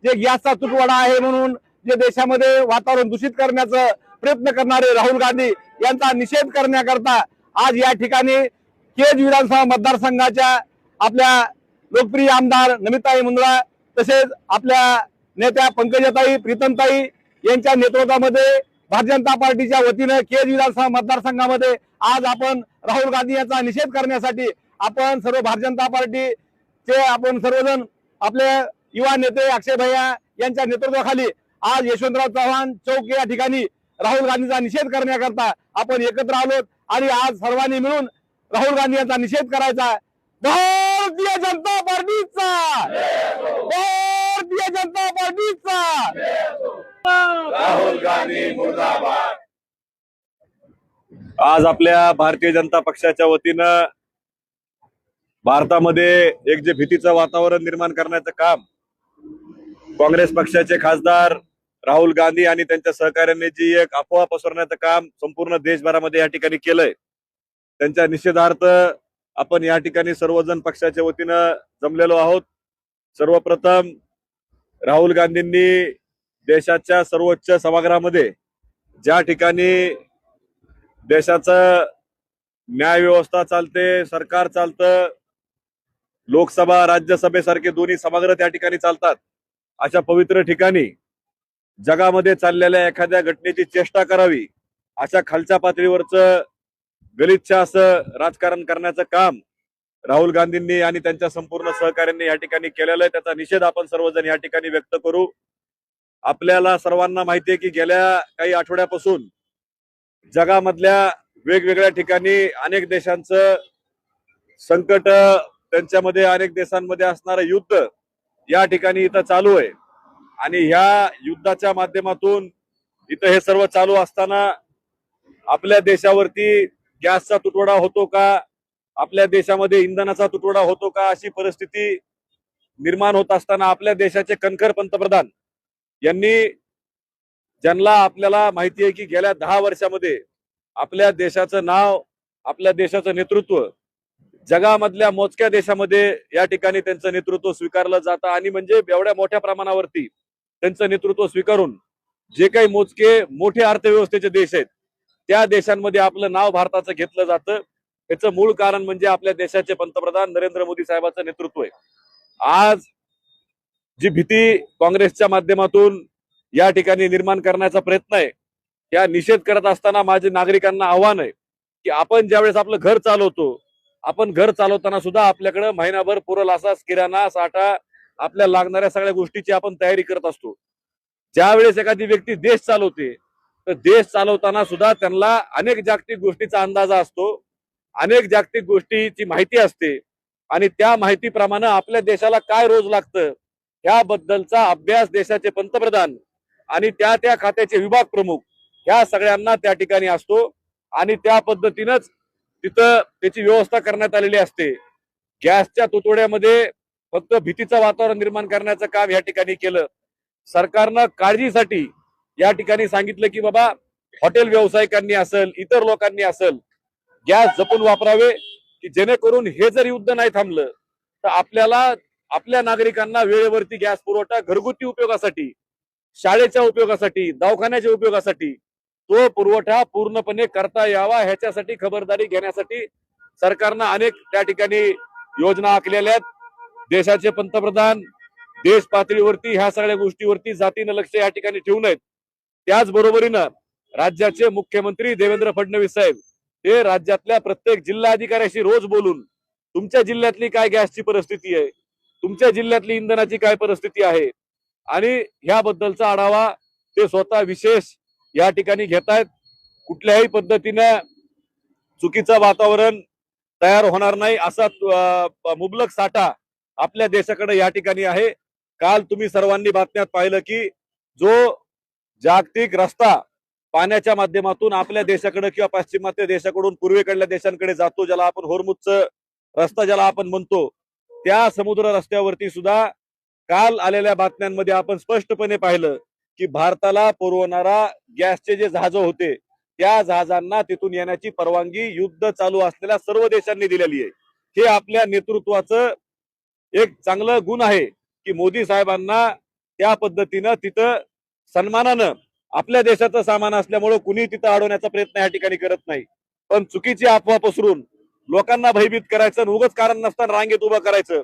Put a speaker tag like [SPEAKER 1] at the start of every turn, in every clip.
[SPEAKER 1] जे गॅसचा तुटवडा आहे म्हणून जे देशामध्ये वातावरण दूषित करण्याचा प्रयत्न करणारे राहुल गांधी यांचा निषेध करण्याकरता आज या ठिकाणी केज विधानसभा मतदारसंघाच्या आपल्या लोकप्रिय आमदार नमिताताई मुंदडा तसेच आपल्या नेत्या पंकजाताई प्रीतमताई यांच्या नेतृत्वामध्ये भारतीय जनता पार्टीच्या वतीने केज विधानसभा मतदारसंघामध्ये आज आपण राहुल गांधी यांचा निषेध करण्यासाठी आपण सर्व भारतीय जनता पार्टीचे आपण सर्वजण आपले युवा नेते अक्षय भैया यांच्या नेतृत्वाखाली आज यशवंतराव चव्हाण चौक या ठिकाणी राहुल गांधीचा निषेध करण्याकरता आपण एकत्र आलो आणि आज सर्वांनी मिळून राहुल गांधी यांचा निषेध करायचा। भारतीय जनता पार्टीचा भारतीय जनता पार्टीचा
[SPEAKER 2] राहुल गांधी मुर्दाबाद। आज आपल्या भारतीय जनता पक्षाच्या वतीनं भारतामध्ये एक जे भीतीचं वातावरण निर्माण करण्याचं काम काँग्रेस पक्षाचे खासदार राहुल गांधी आणि त्यांच्या सहकार्यांनी जी एक अफवा पसरवण्याचं काम संपूर्ण देशभरामध्ये या ठिकाणी केलंय, त्यांच्या निषेधार्थ आपण या ठिकाणी सर्वजण पक्षाच्या वतीनं जमलेलो आहोत। सर्वप्रथम राहुल गांधींनी देशाच्या सर्वोच्च सभागृहामध्ये ज्या ठिकाणी देशाचं न्याय व्यवस्था चालते, सरकार चालतं, लोकसभा राज्यसभेसारखे दोन्ही सभागृह त्या ठिकाणी चालतात, अशा पवित्र ठिकाणी जगामध्ये चाललेल्या एखाद्या घटनेची चेष्टा करावी अशा खालच्या पातळीवरचं गलिच्छ असं राजकारण करण्याचं काम राहुल गांधींनी आणि त्यांच्या संपूर्ण सहकार्यांनी या ठिकाणी केलेलं आहे। त्याचा निषेध आपण सर्वजण या ठिकाणी व्यक्त करू। आपल्याला सर्वांना माहिती आहे की गेल्या काही आठवड्यापासून जगामधल्या वेगवेगळ्या ठिकाणी अनेक देशांचं संकट, त्यांच्यामध्ये अनेक देशांमध्ये असणारं युद्ध या ठिकाणी इथं चालू आहे आणि ह्या युद्धाच्या माध्यमातून इथं हे सर्व चालू असताना आपल्या देशावरती गॅसचा तुटवडा होतो का, आपल्या देशामध्ये इंधनाचा तुटवडा होतो का, अशी परिस्थिती निर्माण होत असताना आपल्या देशाचे कणखर पंतप्रधान यांनी, ज्यांना आपल्याला माहिती आहे की गेल्या 10 वर्षामध्ये आपल्या देशाचं नाव, आपल्या देशाचं नेतृत्व जगामधल्या मोजक्या देशामध्ये या ठिकाणी त्यांचं नेतृत्व स्वीकारलं जातं आणि म्हणजे एवढ्या मोठ्या प्रमाणावरती त्यांचं नेतृत्व स्वीकारून जे काही मोठे अर्थव्यवस्थेचे देश आहेत त्या देशांमध्ये आपलं नाव भारताचं घेतलं जातं। याचं मूळ कारण म्हणजे आपल्या देशाचे पंतप्रधान नरेंद्र मोदी साहेबांचं नेतृत्व आहे। आज जी भीती काँग्रेसच्या माध्यमातून या ठिकाणी निर्माण करण्याचा प्रयत्न आहे, त्या निषेध करत असताना माझे नागरिकांना आव्हान आहे की आपण ज्यावेळेस आपलं घर चालवतो, आपण घर चालवताना सुद्धा आपल्याकडे महिनाभर पुरेल असा किराणा साठा, आपल्या लागणाऱ्या सगळ्या गोष्टीची आपण तयारी करत असतो। ज्यावेळेस एखादी व्यक्ती देश चालवते तर देश चालवताना सुद्धा त्यांना अनेक जागतिक गोष्टीचा अंदाजा असतो, अनेक जागतिक गोष्टीची माहिती असते आणि त्या माहितीप्रमाणे आपल्या देशाला काय रोज लागतं ह्याबद्दलचा अभ्यास देशाचे पंतप्रधान आणि त्या खात्याचे विभाग प्रमुख ह्या सगळ्यांना त्या ठिकाणी असतो आणि त्या पद्धतीनंच तिथं त्याची व्यवस्था करण्यात आलेली असते। गॅसच्या तुटवड्यामध्ये फक्त भीतीचं वातावरण निर्माण करण्याचं काम या ठिकाणी केलं। सरकारनं काळजीसाठी या ठिकाणी सांगितलं की बाबा हॉटेल व्यावसायिकांनी असेल, इतर लोकांनी असेल, गॅस जपून वापरावे की जेणेकरून हे जर युद्ध नाही थांबलं तर आपल्याला आपल्या नागरिकांना वेळेवरती गॅस पुरवठा घरगुती उपयोगासाठी, शाळेच्या उपयोगासाठी, दवाखान्याच्या उपयोगासाठी तो पुरवठा पूर्णपणे करता यावा ह्याच्यासाठी खबरदारी घेण्यासाठी सरकारनं अनेक त्या ठिकाणी योजना आखलेल्या आहेत। देशाचे पंतप्रधान देश पातळीवरती ह्या सगळ्या गोष्टीवरती जातीनं लक्ष या ठिकाणी ठेवून आहेत। त्याचबरोबरीनं राज्याचे मुख्यमंत्री देवेंद्र फडणवीस साहेब हे राज्यातल्या प्रत्येक जिल्हा अधिकाऱ्याशी रोज बोलून तुमच्या जिल्ह्यातली काय गॅसची परिस्थिती आहे, तुमच्या जिल्ह्यातली इंधनाची काय परिस्थिती आहे आणि ह्याबद्दलचा आढावा ते स्वतः विशेष या ठिकाणी घेतायत। कुठल्याही पद्धतीनं चुकीचं वातावरण तयार होणार नाही असा मुबलक साठा आपल्या देशाकडे या ठिकाणी आहे। काल तुम्ही सर्वांनी बातम्यात पाहिलं की जो जागतिक रस्ता पाण्याच्या माध्यमातून आपल्या देशाकडे किंवा पाश्चिमात्य देशाकडून पूर्वेकडल्या देशांकडे जातो, ज्याला आपण होर्मुझचा रस्ता ज्याला आपण म्हणतो, त्या समुद्र रस्त्यावरती सुद्धा काल आलेल्या बातम्यांमध्ये आपण स्पष्टपणे पाहिलं की भारताला पुरवणारा गॅसचे जे जहाज होते त्या जहाजांना तिथून येण्याची परवानगी युद्ध चालू असलेल्या सर्व देशांनी दिलेली आहे। हे आपल्या नेतृत्वाचं एक चांगलं गुण आहे की मोदी साहेबांना त्या पद्धतीनं तिथं सन्मानानं आपल्या देशाचं सामान असल्यामुळं कुणी तिथं अडवण्याचा प्रयत्न या ठिकाणी करत नाही. पण चुकीची अफवा पसरून लोकांना भयभीत करायचं आणि उगाच कारण नसताना रांगेत उभं करायचं.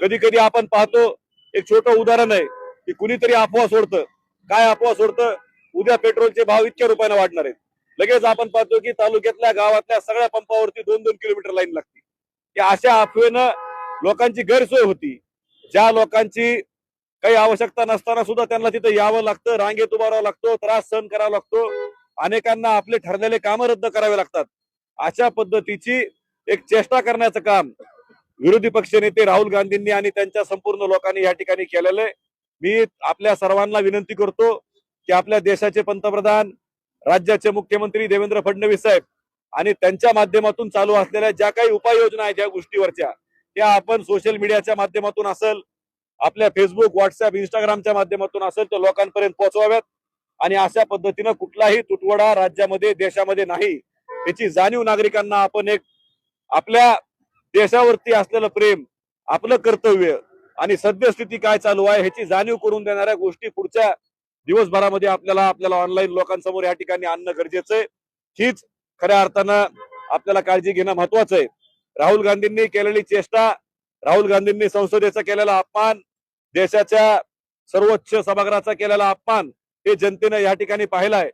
[SPEAKER 2] कधी कधी आपण पाहतो, एक छोटं उदाहरण आहे की कुणीतरी अफवा सोडतं. काय अफवा सोडतं? उद्या पेट्रोलचे भाव इतक्या रुपयाने वाढणार आहेत. लगेच आपण पाहतो की तालुक्यातल्या गावातल्या सगळ्या पंपावरती 2-2 किलोमीटर लाईन लागते. की अशा अफवेनं लोकांची गैरसोय होती. ज्या लोकांची काही आवश्यकता नसताना सुद्धा त्यांना तिथे यावं लागतं, रांगेत उभं राहावं लागतो, त्रास सहन करावा लागतो, अनेकांना आपले ठरलेले कामं रद्द करावे लागतात. अशा पद्धतीची एक चेष्टा करण्याचं काम विरोधी पक्षनेते राहुल गांधींनी आणि त्यांच्या संपूर्ण लोकांनी या ठिकाणी केलेलं आहे. मी आपल्या सर्वांना विनंती करतो की आपल्या देशाचे पंतप्रधान, राज्याचे मुख्यमंत्री देवेंद्र फडणवीस साहेब आणि त्यांच्या माध्यमातून चालू असलेल्या ज्या काही उपाययोजना आहेत ज्या गोष्टीवरच्या, त्या आपण सोशल मीडियाच्या माध्यमातून असेल, आपल्या फेसबुक, व्हॉट्सअप, इंस्टाग्रामच्या माध्यमातून असेल तर लोकांपर्यंत पोहोचवाव्यात. आणि अशा पद्धतीनं कुठलाही तुटवडा राज्यामध्ये, देशामध्ये नाही, याची जाणीव नागरिकांना आपण एक आपल्या देशावरती असलेलं प्रेम, आपलं कर्तव्य आणि सद्यस्थिती काय चालू आहे ह्याची जाणीव करून देणाऱ्या गोष्टी पुढच्या दिवसभरामध्ये आपल्याला ऑनलाईन लोकांसमोर या ठिकाणी आणणं गरजेचं आहे. हीच खऱ्या अर्थानं आपल्याला काळजी घेणं महत्वाचं आहे. राहुल गांधींनी केलेली चेष्टा, राहुल गांधींनी संसदेचा केलेला अपमान, देशाच्या सर्वोच्च सभागृहाचा केलेला अपमान हे जनतेनं या ठिकाणी पाहिलाय.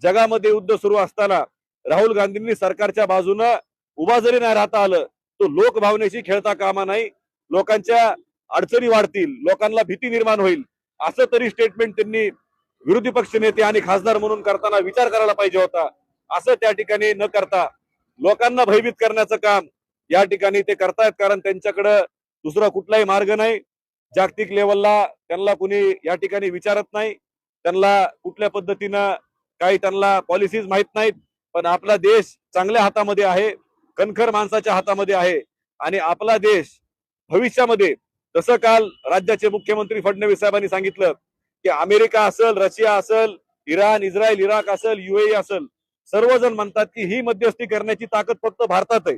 [SPEAKER 2] जगामध्ये युद्ध सुरू असताना राहुल गांधींनी सरकारच्या बाजूनं उभा जरी नाही राहता आलं तो लोकभावनेशी खेळता कामा नाही. लोकांच्या अडचणी वाढतील, लोकांना भीती निर्माण होईल, असं तरी स्टेटमेंट त्यांनी विरोधी पक्ष नेते आणि खासदार म्हणून करताना विचार करायला पाहिजे होता. असं त्या ठिकाणी न करता लोकांना भयभीत करण्याचं काम या ठिकाणी ते करतायत. कारण त्यांच्याकडं दुसरा कुठलाही मार्ग नाही. जागतिक लेवलला त्यांना कुणी या ठिकाणी विचारत नाही. त्यांना कुठल्या पद्धतीनं काही त्यांना पॉलिसीज माहित नाहीत. पण आपला देश चांगल्या हातामध्ये आहे, कणखर माणसाच्या हातामध्ये आहे. आणि आपला देश भविष्यामध्ये, जसं काल राज्याचे मुख्यमंत्री फडणवीस साहेबांनी सांगितलं की अमेरिका असेल, रशिया असेल, इराण, इस्रायल, इराक असेल, UAE असेल, सर्वजण म्हणतात की ही मध्यस्थी करण्याची ताकद फक्त भारतात आहे.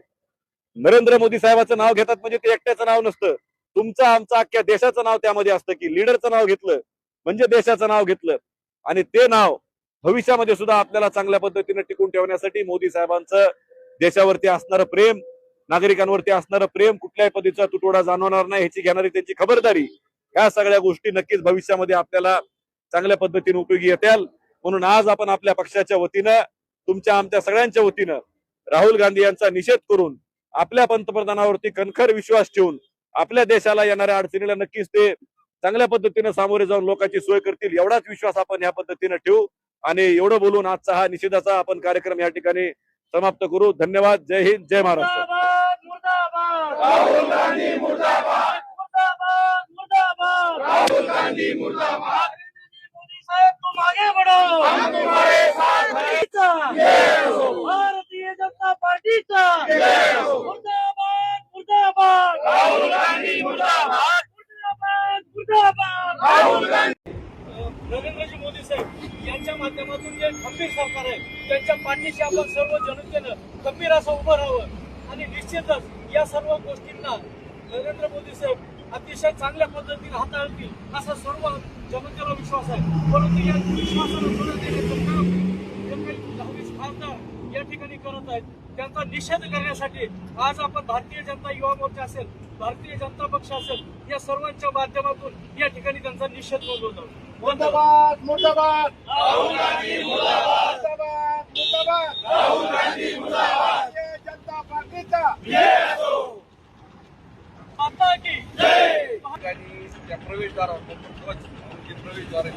[SPEAKER 2] नरेंद्र मोदी साहेबांचं नाव घेतात म्हणजे ते एकट्याचं नाव नसतं, तुमचं आमचं अख्ख्या देशाचं नाव त्यामध्ये असतं. की लीडरचं नाव घेतलं म्हणजे देशाचं नाव घेतलं. आणि ते नाव भविष्यामध्ये सुद्धा आपल्याला चांगल्या पद्धतीने टिकून ठेवण्यासाठी मोदी साहेबांचं देशावरती असणारं प्रेम, नागरिकांवरती असणारं प्रेम, कुठल्याही पद्धतीचा तुटवडा जाणवणार नाही ह्याची घेणारी त्यांची खबरदारी, ह्या सगळ्या गोष्टी नक्कीच भविष्यामध्ये आपल्याला चांगल्या पद्धतीने उपयोगी येतील. म्हणून आज आपण आपल्या पक्षाच्या वतीनं, तुमच्या आमच्या सगळ्यांच्या वतीनं राहुल गांधी यांचा निषेध करून आपल्या पंतप्रधानावरती कणखर विश्वास ठेवून आपल्या देशाला येणाऱ्या अडचणीला नक्कीच ते चांगल्या पद्धतीने सामोरे जाऊन लोकांची सोय करतील, एवढाच विश्वास आपण या पद्धतीने ठेवू. आणि एवढं बोलून आजचा हा निषेधाचा आपण कार्यक्रम या ठिकाणी समाप्त करू. धन्यवाद. जय हिंद, जय महाराष्ट्र.
[SPEAKER 1] राहुल गांधी मुर्दाबाद, मुर्दाबाद, मुर्दाबाद. राहुल गांधी मुर्दाबाद. मोदी साहेब तुम आगे बढ़ो, हम तुम्हारे साथ हैं. भारतीय जनता पार्टीचा मुर्दाबाद, मुर्दाबाद. राहुल गांधी मुर्दाबाद, मुर्दाबाद, मुर्दाबाद. राहुल गांधी. नरेंद्रजी मोदी साहेब यांच्या माध्यमातून जे खंबीर सरकार आहे त्यांच्या पाठीशी आपण सर्व जनतेनं खंबीर असं उभं राहावं. आणि निश्चितच या सर्व गोष्टींना नरेंद्र मोदी साहेब अतिशय चांगल्या पद्धतीने हाताळतील असा सर्व जनतेला विश्वास आहे. परंतु या विश्वासाला सोडून देण्याचं काम जे काही 10 खासदार या ठिकाणी करत आहेत त्यांचा निषेध करण्यासाठी आज आपण भारतीय जनता युवा मोर्चा असेल, भारतीय जनता पक्ष असेल, या सर्वांच्या माध्यमातून या ठिकाणी त्यांचा निषेध नोंदवतो. मुर्दाबाद, मुर्दाबाद. राहुल गांधी मुर्दाबाद, मुर्दाबाद, मुर्दाबाद. राहुल गांधी मुर्दाबाद. भारतीय जनता पार्टीचा जय असो. माता की जय.
[SPEAKER 3] त्या प्रवेशद्वारावर प्रवेशद्वार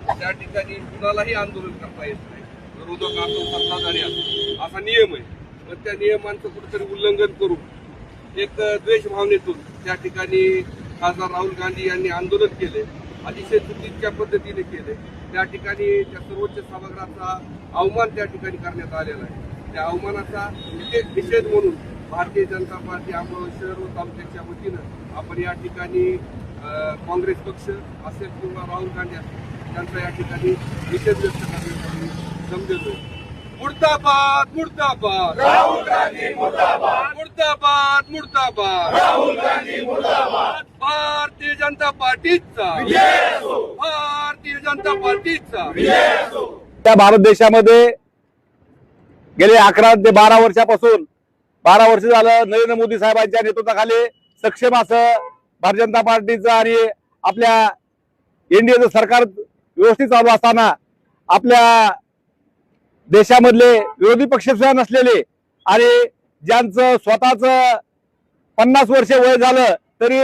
[SPEAKER 3] त्या ठिकाणी कुणालाही आंदोलन करता येत नाही. विरोधक असो, सत्ताधारी असो, असा नियम आहे. पण त्या नियमांचं कुठेतरी उल्लंघन करून एक द्वेष भावनेतून त्या ठिकाणी खासदार राहुल गांधी यांनी आंदोलन केले, अतिशय चुकीच्या पद्धतीने केले. त्या ठिकाणी त्या सर्वोच्च सभागृहाचा अवमान त्या ठिकाणी करण्यात आलेला आहे. त्या अवमानाचा निषेध म्हणून भारतीय जनता पार्टी आंबोली शहर व तालुक्याच्या वतीनं आपण या ठिकाणी काँग्रेस पक्ष असेल किंवा राहुल गांधी असेल त्यांचा या ठिकाणी निषेध व्यक्त करण्यासाठी समजतोय. मुर्दाबाद, मुर्दाबाद. राहुल गांधी मुर्दाबाद, मुर्दाबाद, मुर्दाबाद. राहुल गांधी मुर्दाबाद. भारतीय जनता पार्टीचा भारतीय जनता पार्टीचा
[SPEAKER 1] त्या भारत देशामध्ये गेले 11 ते 12 वर्षापासून 12 वर्ष झालं नरेंद्र मोदी साहेबांच्या नेतृत्वाखाली सक्षम असं भारतीय जनता पार्टीचं आणि आपल्या एनडीएचं सरकार व्यवस्थित चालू असताना आपल्या देशामधले विरोधी पक्ष सुद्धा नसलेले आणि ज्यांचं स्वतःच 50 वर्ष वय झालं तरी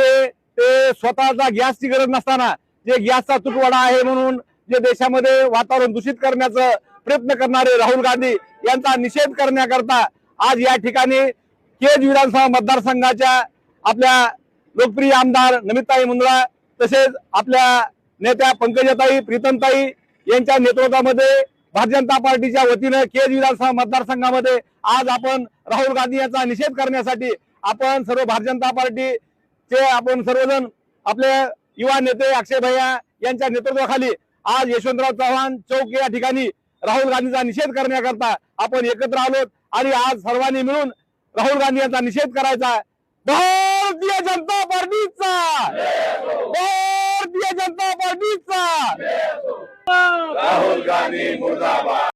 [SPEAKER 1] ते स्वतःचा गॅसची गरज नसताना जे गॅसचा तुटवडा आहे म्हणून जे देशामध्ये वातावरण दूषित करण्याचा प्रयत्न करणारे राहुल गांधी यांचा निषेध करण्याकरता आज या ठिकाणी केज विधानसभा मतदारसंघाच्या आपल्या लोकप्रिय आमदार नमिताताई मुंदडा तसेच आपल्या नेत्या पंकजाताई प्रीतमताई यांच्या नेतृत्वामध्ये भारतीय जनता पार्टीच्या वतीनं केज विधानसभा मतदारसंघामध्ये आज आपण राहुल गांधी यांचा निषेध करण्यासाठी आपण सर्व भारतीय जनता पार्टीचे आपण सर्वजण आपले युवा नेते अक्षय भैया यांच्या नेतृत्वाखाली आज यशवंतराव चव्हाण चौक या ठिकाणी राहुल गांधीचा निषेध करण्याकरता आपण एकत्र आलो आणि आज सर्वांनी मिळून राहुल गांधी यांचा निषेध करायचा भारतीय जनता पार्टीचा भारतीय जनता पार्टीचा
[SPEAKER 2] राहुल गांधी मुर्दाबाद.